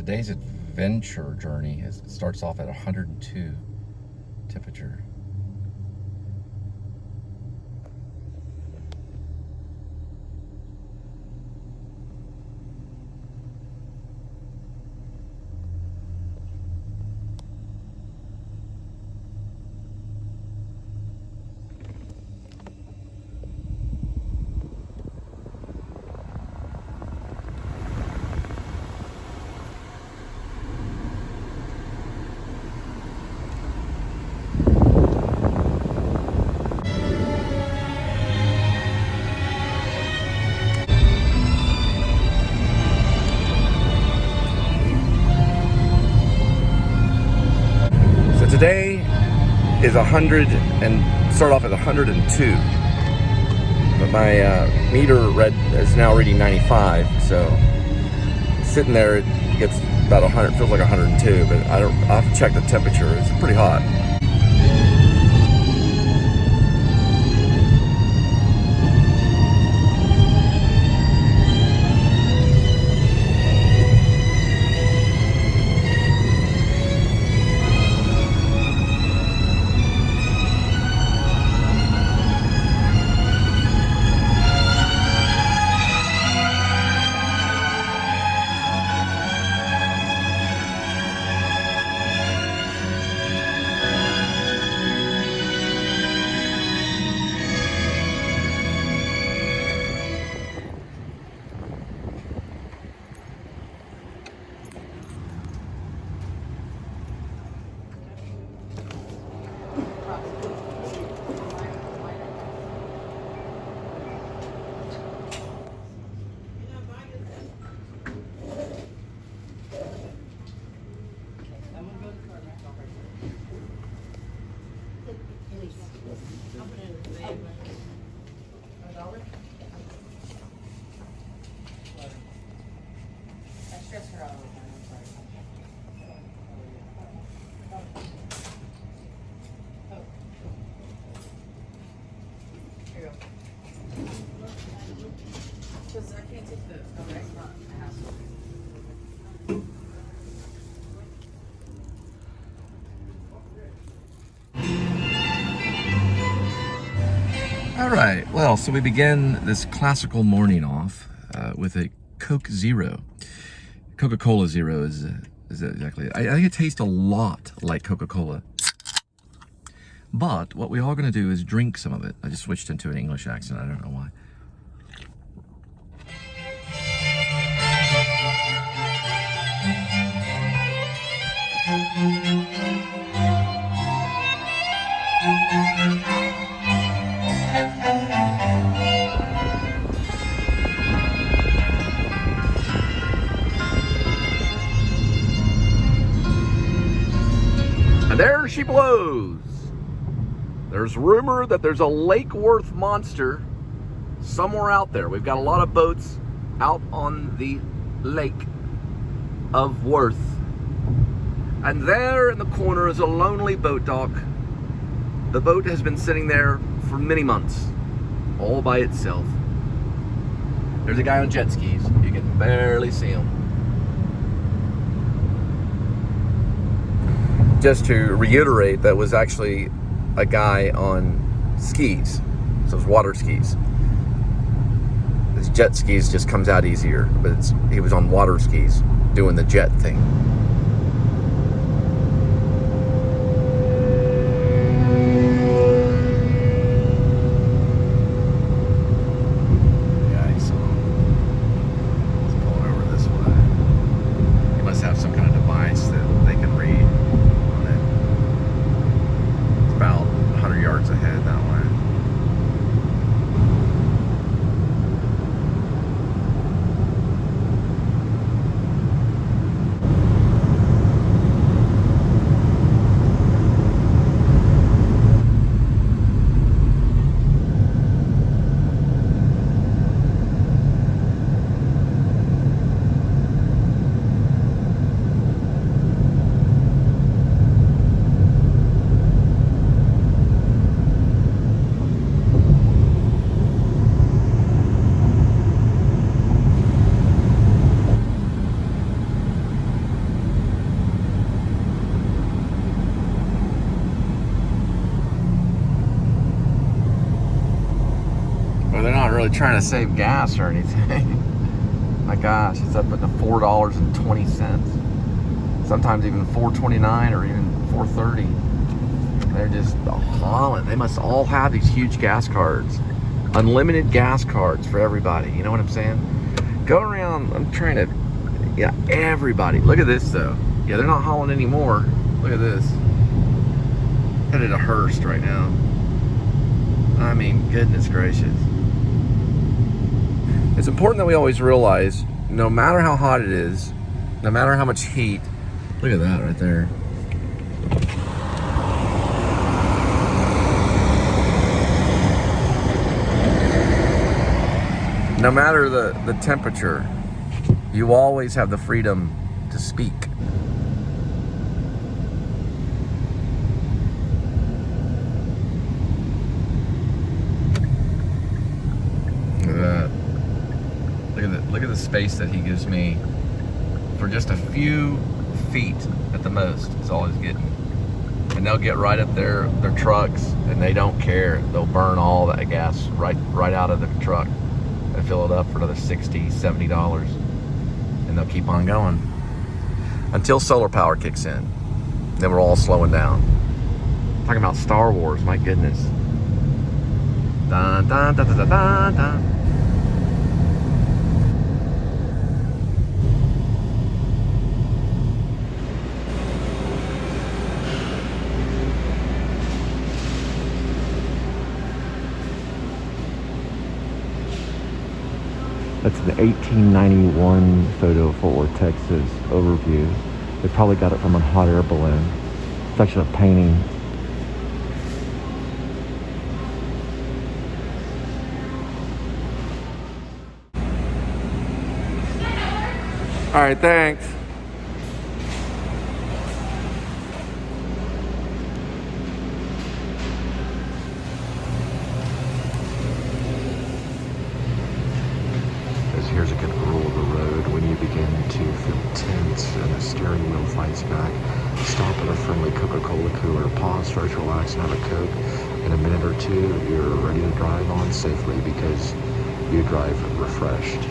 Today's adventure journey starts off at 102 temperature. Today is 100 and start off at 102, but my meter is now reading 95. So sitting there, it gets about 100, feels like 102, but I'll have to check the temperature. It's pretty hot. Because I can't take the okay. All right, well, so we begin this classical morning off with a Coke Zero. Coca-Cola Zero is exactly it. I think it tastes a lot like Coca-Cola. But what we're all going to do is drink some of it. I just switched into an English accent. I don't know why. And there she blows. There's rumor that there's a Lake Worth monster somewhere out there. We've got a lot of boats out on the Lake of Worth. And there in the corner is a lonely boat dock. The boat has been sitting there for many months, all by itself. There's a guy on jet skis. You can barely see him. Just to reiterate, that was actually a guy on skis. So it's water skis. His jet skis just comes out easier, but he was on water skis doing the jet thing. Yeah, he's pulling over this way. He must have some kind of device that they can read on it. It's about 100 yards ahead that way. trying to save gas or anything. My gosh, it's up at the $4.20. Sometimes even $4.29 or even $4.30. They're just hauling. They must all have these huge gas cards. Unlimited gas cards for everybody. You know what I'm saying? Go around. I'm trying to... Yeah, everybody. Look at this, though. Yeah, they're not hauling anymore. Look at this. Headed to Hearst right now. I mean, goodness gracious. It's important that we always realize, no matter how hot it is, no matter how much heat... Look at that right there. No matter the temperature, you always have the freedom to speak. Look at that. Look at the space that he gives me for just a few feet at the most is all he's getting. And they'll get right up there, their trucks, and they don't care. They'll burn all that gas right out of the truck. And fill it up for another $60, $70, and they'll keep on going until solar power kicks in. Then we're all slowing down. Talking about Star Wars, my goodness. Dun, dun, dun, dun, dun, dun, dun. That's an 1891 photo of Fort Worth, Texas overview. They probably got it from a hot air balloon. It's actually a painting. All right, thanks. Here's a good rule of the road. When you begin to feel tense and the steering wheel fights back, stop at a friendly Coca-Cola cooler, pause, start to relax, and have a Coke. In a minute or two, you're ready to drive on safely because you drive refreshed.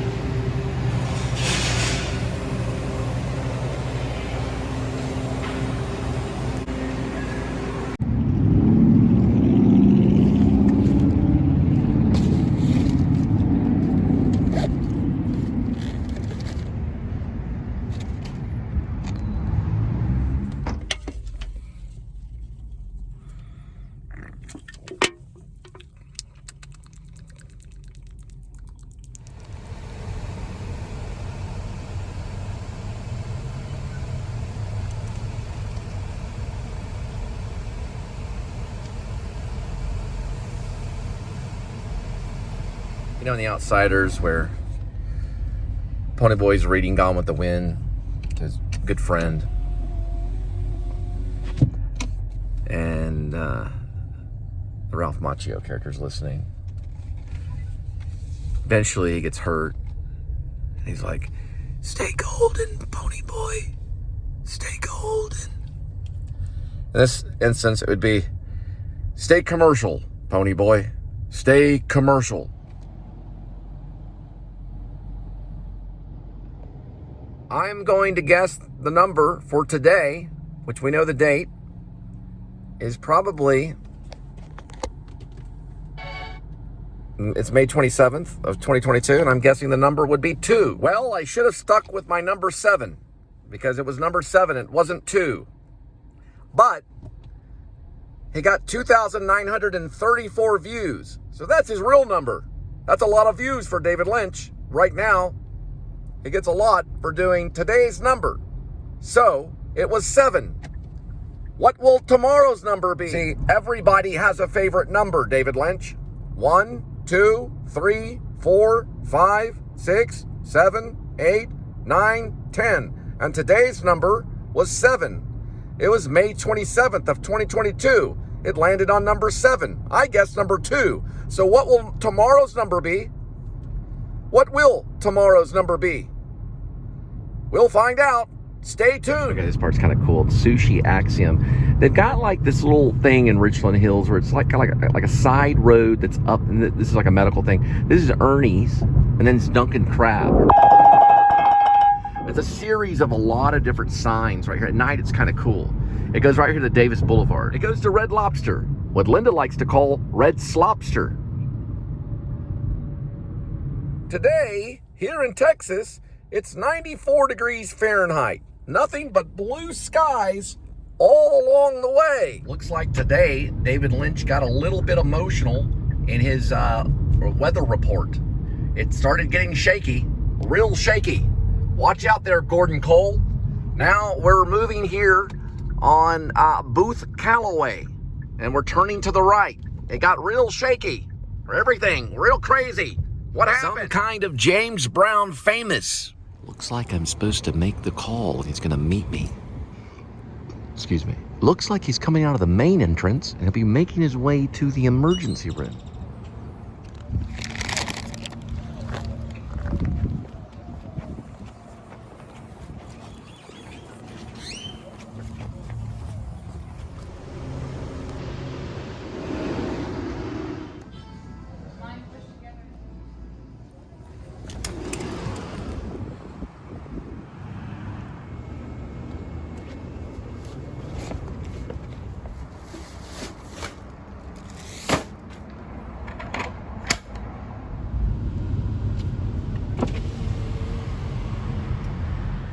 You know, in The Outsiders, where Ponyboy's reading Gone with the Wind to his good friend, and the Ralph Macchio character's listening. Eventually, he gets hurt, and he's like, "Stay golden, Ponyboy. Stay golden." In this instance, it would be, "Stay commercial, Ponyboy. Stay commercial." I'm going to guess the number for today, which we know the date, is probably, it's May 27th of 2022, and I'm guessing the number would be 2. Well, I should have stuck with my number 7, because it was number 7, it wasn't 2. But he got 2,934 views, so that's his real number. That's a lot of views for David Lynch right now. He gets a lot for doing today's number. So, it was 7. What will tomorrow's number be? See, everybody has a favorite number, David Lynch. 1, 2, 3, 4, 5, 6, 7, 8, 9, 10. And today's number was 7. It was May 27th of 2022. It landed on number 7. I guessed number 2. So what will tomorrow's number be? What will tomorrow's number be? We'll find out Stay tuned. Okay, this part's kind of cool. It's Sushi Axiom. They've got like this little thing in Richland Hills where it's like a side road that's up, and this is like a medical thing. This is Ernie's, and then it's Dunkin' Crab. It's a series of a lot of different signs right here. At night, it's kind of cool. It goes right here to Davis Boulevard. It goes to Red Lobster, what Linda likes to call Red Slopster. Today, here in Texas, it's 94 degrees Fahrenheit. Nothing but blue skies all along the way. Looks like today, David Lynch got a little bit emotional in his weather report. It started getting shaky, real shaky. Watch out there, Gordon Cole. Now we're moving here on Booth Callaway, and we're turning to the right. It got real shaky. Everything real crazy. What happened? Some kind of James Brown famous. Looks like I'm supposed to make the call. He's gonna meet me. Excuse me. Looks like he's coming out of the main entrance, and he'll be making his way to the emergency room.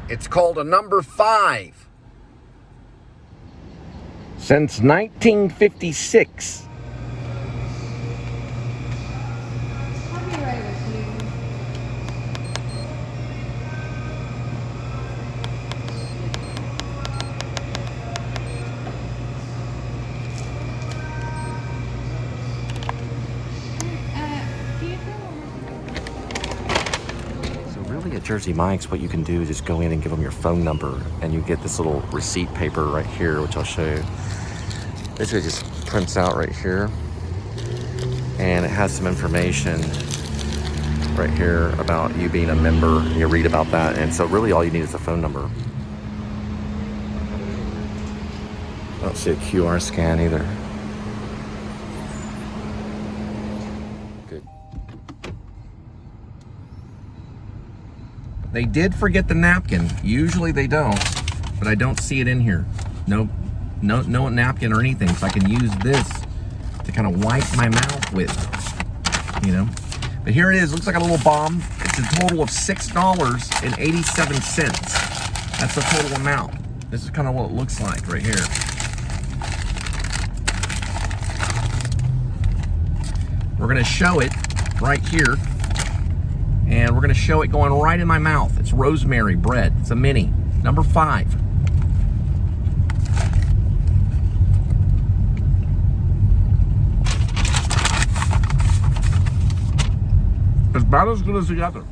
It's called a number 5. Since 1956. I'll be right with you. At Jersey Mike's, what you can do is just go in and give them your phone number, and you get this little receipt paper right here, which I'll show you. Basically just prints out right here, and it has some information right here about you being a member. You read about that, and so really all you need is a phone number. I don't see a QR scan either. Good. They did forget the napkin. Usually they don't, but I don't see it in here. No napkin or anything. So I can use this to kind of wipe my mouth with, you know. But here it is. Looks like a little bomb. It's a total of $6.87. That's the total amount. This is kind of what it looks like right here. We're gonna show it right here. And we're gonna show it going right in my mouth. It's rosemary bread. It's a mini, number 5. It's about as good as the other.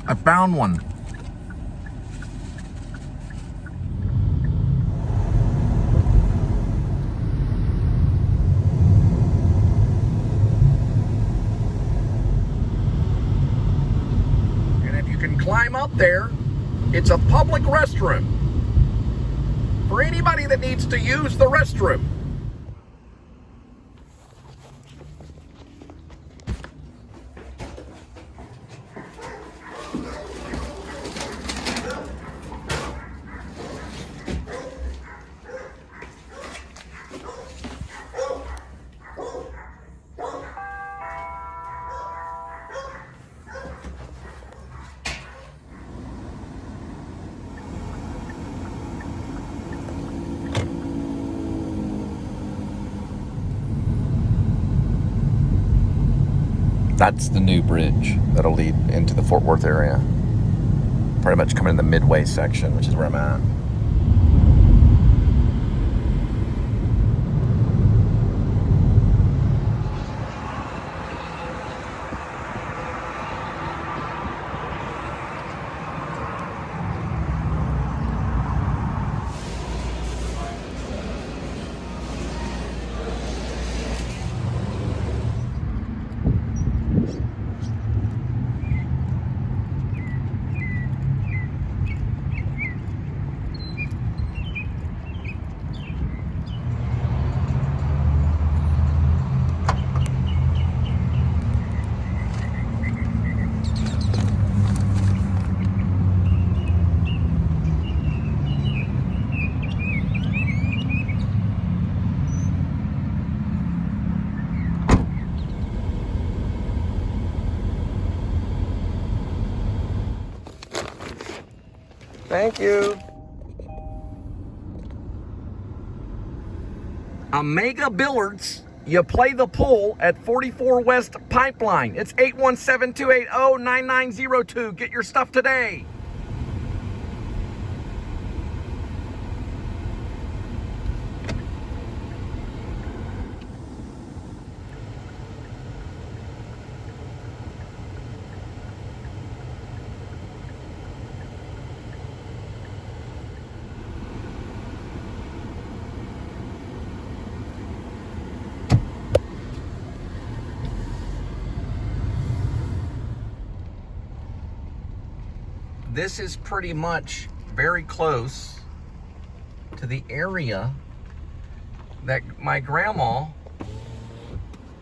I found one. Climb up there. It's a public restroom for anybody that needs to use the restroom. That's the new bridge that'll lead into the Fort Worth area. Pretty much coming in the Midway section, which is where I'm at. Thank you. Omega Billiards. You play the pool at 44 West Pipeline. It's 817-280-9902. Get your stuff today. This is pretty much very close to the area that my grandma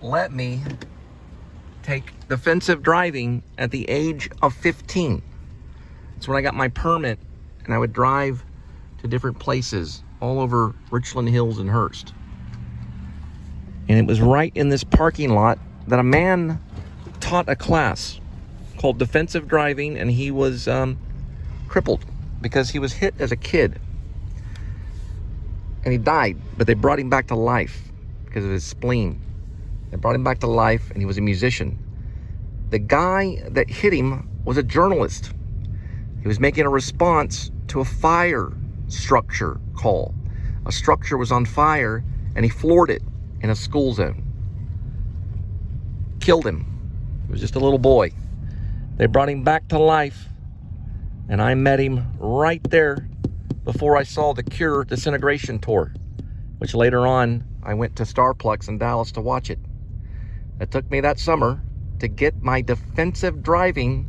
let me take defensive driving at the age of 15. That's when I got my permit, and I would drive to different places all over Richland Hills and Hearst. And it was right in this parking lot that a man taught a class called defensive driving, and he was crippled because he was hit as a kid. And he died, but they brought him back to life because of his spleen. They brought him back to life, and he was a musician. The guy that hit him was a journalist. He was making a response to a fire structure call. A structure was on fire, and he floored it in a school zone. Killed him. He was just a little boy. They brought him back to life, and I met him right there before I saw the Cure Disintegration Tour, which later on I went to Starplex in Dallas to watch it. It took me that summer to get my defensive driving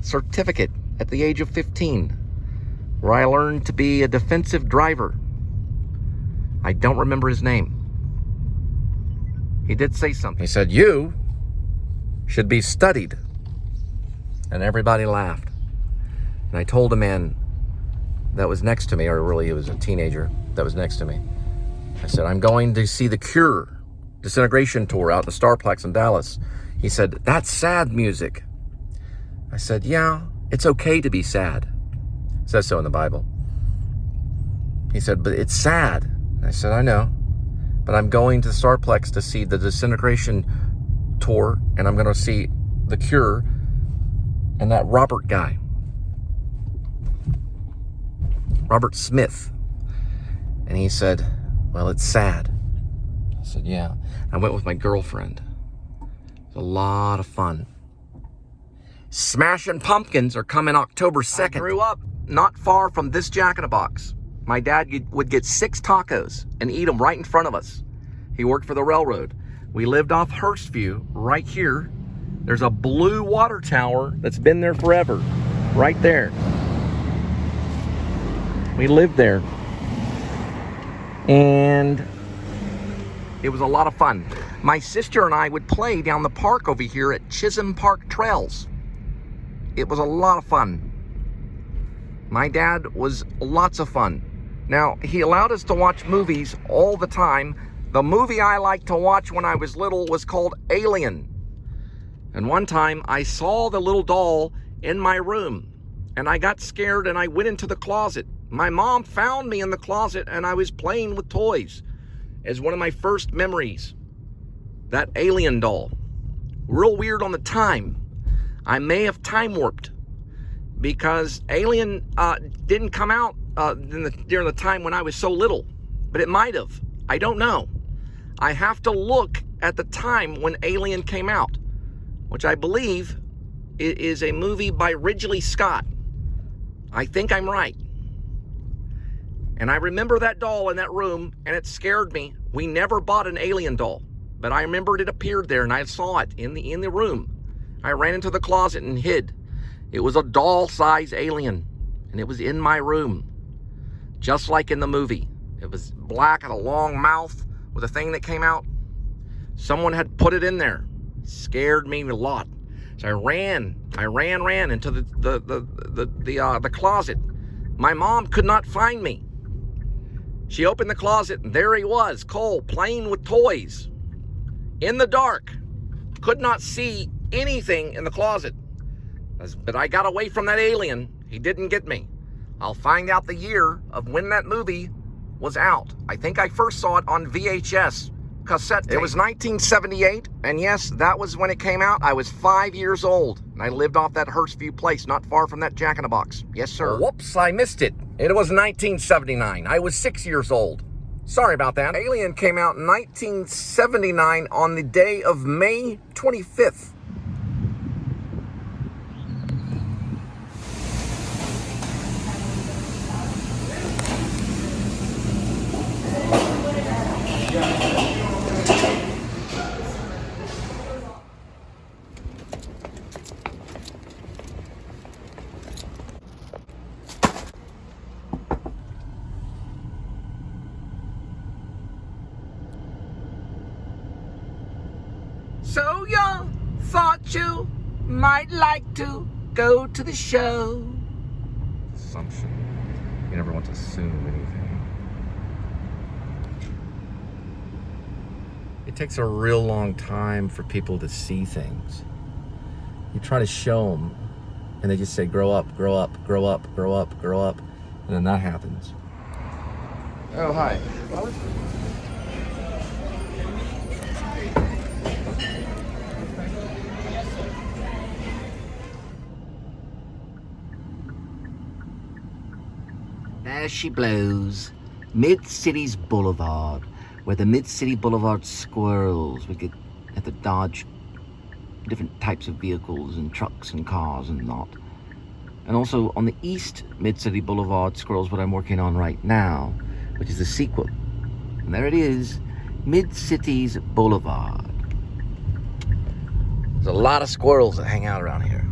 certificate at the age of 15, where I learned to be a defensive driver. I don't remember his name. He did say something. He said, "You should be studied." And everybody laughed. And I told a man that was next to me, or really it was a teenager that was next to me. I said, "I'm going to see the Cure Disintegration Tour out in the Starplex in Dallas." He said, "That's sad music." I said, "Yeah, it's okay to be sad. It says so in the Bible." He said, "But it's sad." I said, "I know, but I'm going to the Starplex to see the Disintegration Tour, and I'm going to see the Cure and that Robert guy, Robert Smith." And he said, "Well, it's sad." I said, "Yeah." I went with my girlfriend. It was a lot of fun. Smashing Pumpkins are coming October 2nd. I grew up not far from this Jack in the Box. My dad would get 6 tacos and eat them right in front of us. He worked for the railroad. We lived off Hurstview right here. There's a blue water tower that's been there forever, right there. We lived there. And it was a lot of fun. My sister and I would play down the park over here at Chisholm Park Trails. It was a lot of fun. My dad was lots of fun. Now, he allowed us to watch movies all the time. The movie I liked to watch when I was little was called Alien. And one time I saw the little doll in my room, and I got scared and I went into the closet. My mom found me in the closet, and I was playing with toys as one of my first memories. That Alien doll. Real weird on the time. I may have time warped because Alien didn't come out during the time when I was so little, but it might have. I don't know. I have to look at the time when Alien came out, which I believe is a movie by Ridley Scott. I think I'm right. And I remember that doll in that room, and it scared me. We never bought an Alien doll, but I remembered it appeared there, and I saw it in the room. I ran into the closet and hid. It was a doll-size alien, and it was in my room, just like in the movie. It was black, had a long mouth with a thing that came out. Someone had put it in there. It scared me a lot. So I ran into the closet. My mom could not find me. She opened the closet, and there he was, Cole, playing with toys in the dark. Could not see anything in the closet. But I got away from that alien. He didn't get me. I'll find out the year of when that movie was out. I think I first saw it on VHS cassette tape. It was 1978, and yes, that was when it came out. I was 5 years old, and I lived off that Hurstview Place, not far from that Jack in the Box. Yes, sir. Oh, whoops, I missed it. It was 1979. I was 6 years old. Sorry about that. Alien came out in 1979 on the day of May 25th. So you thought you might like to go to the show? Assumption. You never want to assume anything. It takes a real long time for people to see things. You try to show them, and they just say, grow up, grow up, grow up, grow up, grow up. And then that happens. Oh, hi. There she blows, Mid-Cities Boulevard, where the Mid-City Boulevard squirrels would get at the dodge different types of vehicles and trucks and cars and not. And also on the East Mid-City Boulevard squirrels, what I'm working on right now, which is the sequel. And there it is, Mid-Cities Boulevard. There's a lot of squirrels that hang out around here.